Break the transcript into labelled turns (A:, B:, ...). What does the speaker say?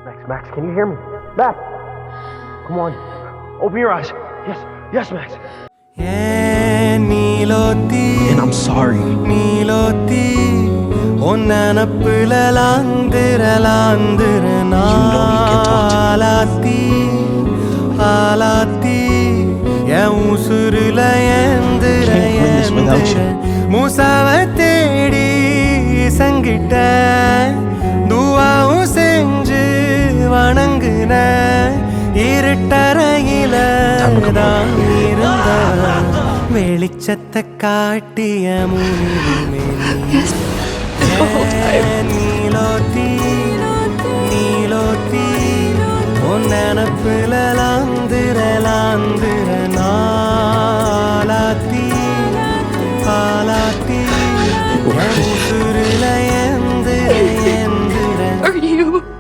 A: Max, can you hear me? Max! Come on. Open your eyes. Yes, Max. And I'm sorry.
B: You know
A: you can talk to me.
B: Can't
A: win this without you.
B: வெளிச்சத்தை காட்டிய
C: Yes. The whole time.
B: நீலோத்தி